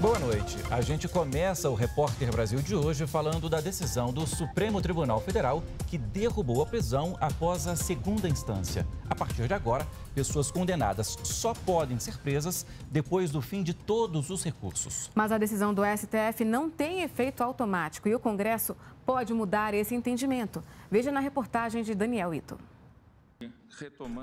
Boa noite. A gente começa o Repórter Brasil de hoje falando da decisão do Supremo Tribunal Federal que derrubou a prisão após a segunda instância. A partir de agora, pessoas condenadas só podem ser presas depois do fim de todos os recursos. Mas a decisão do STF não tem efeito automático e o Congresso pode mudar esse entendimento. Veja na reportagem de Daniel Ito.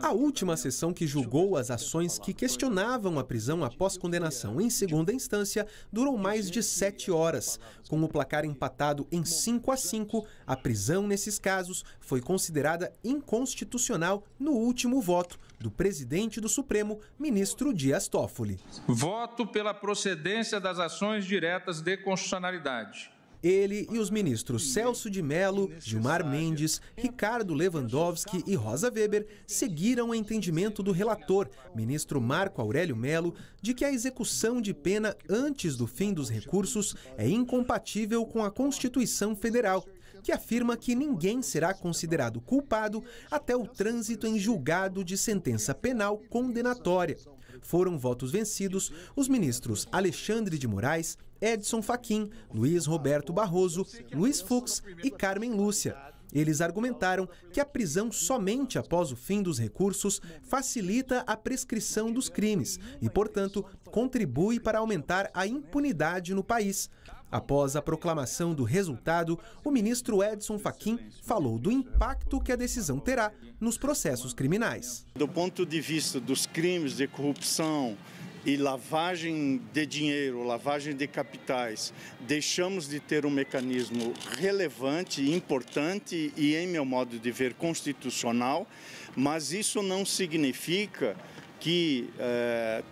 A última sessão que julgou as ações que questionavam a prisão após condenação em segunda instância durou mais de 7 horas. Com o placar empatado em 5-5, a prisão nesses casos foi considerada inconstitucional no último voto do presidente do Supremo, ministro Dias Toffoli. Voto pela procedência das ações diretas de constitucionalidade. Ele e os ministros Celso de Mello, Gilmar Mendes, Ricardo Lewandowski e Rosa Weber seguiram o entendimento do relator, ministro Marco Aurélio Mello, de que a execução de pena antes do fim dos recursos é incompatível com a Constituição Federal, que afirma que ninguém será considerado culpado até o trânsito em julgado de sentença penal condenatória. Foram votos vencidos os ministros Alexandre de Moraes, Edson Fachin, Luiz Roberto Barroso, Luiz Fux e Carmen Lúcia. Eles argumentaram que a prisão somente após o fim dos recursos facilita a prescrição dos crimes e, portanto, contribui para aumentar a impunidade no país. Após a proclamação do resultado, o ministro Edson Fachin falou do impacto que a decisão terá nos processos criminais. Do ponto de vista dos crimes de corrupção e lavagem de dinheiro, lavagem de capitais, deixamos de ter um mecanismo relevante, importante e, em meu modo de ver, constitucional, mas isso não significa que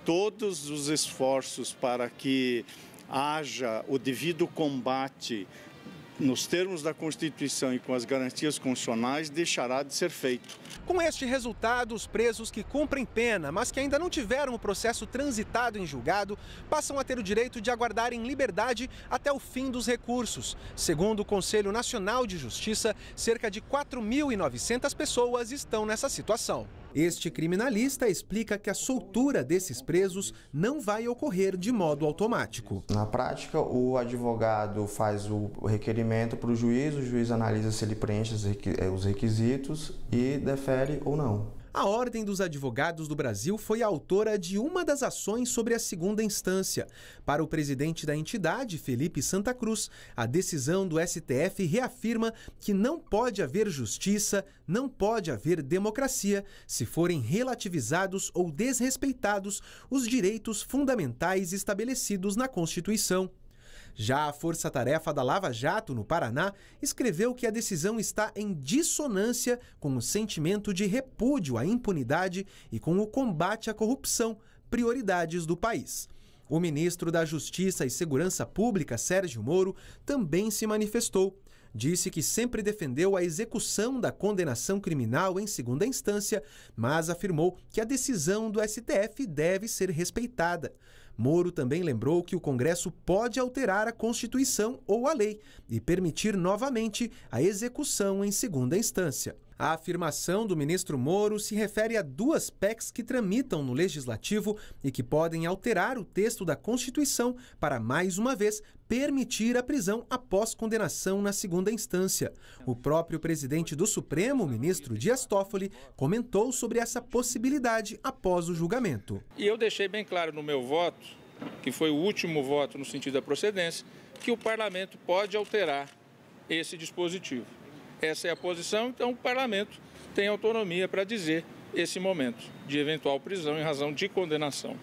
todos os esforços para que haja o devido combate nos termos da Constituição e com as garantias constitucionais deixará de ser feito. Com este resultado, os presos que cumprem pena, mas que ainda não tiveram o processo transitado em julgado, passam a ter o direito de aguardar em liberdade até o fim dos recursos. Segundo o Conselho Nacional de Justiça, cerca de 4.900 pessoas estão nessa situação. Este criminalista explica que a soltura desses presos não vai ocorrer de modo automático. Na prática, o advogado faz o requerimento para o juiz analisa se ele preenche os requisitos e defere ou não. A Ordem dos Advogados do Brasil foi a autora de uma das ações sobre a segunda instância. Para o presidente da entidade, Felipe Santa Cruz, a decisão do STF reafirma que não pode haver justiça, não pode haver democracia se forem relativizados ou desrespeitados os direitos fundamentais estabelecidos na Constituição. Já a Força-Tarefa da Lava Jato, no Paraná, escreveu que a decisão está em dissonância com o sentimento de repúdio à impunidade e com o combate à corrupção, prioridades do país. O ministro da Justiça e Segurança Pública, Sérgio Moro, também se manifestou. Disse que sempre defendeu a execução da condenação criminal em segunda instância, mas afirmou que a decisão do STF deve ser respeitada. Moro também lembrou que o Congresso pode alterar a Constituição ou a lei e permitir novamente a execução em segunda instância. A afirmação do ministro Moro se refere a 2 PECs que tramitam no Legislativo e que podem alterar o texto da Constituição para, mais uma vez, permitir a prisão após condenação na segunda instância. O próprio presidente do Supremo, ministro Dias Toffoli, comentou sobre essa possibilidade após o julgamento. E eu deixei bem claro no meu voto, que foi o último voto no sentido da procedência, que o parlamento pode alterar esse dispositivo. Essa é a posição, então o parlamento tem autonomia para dizer esse momento de eventual prisão em razão de condenação.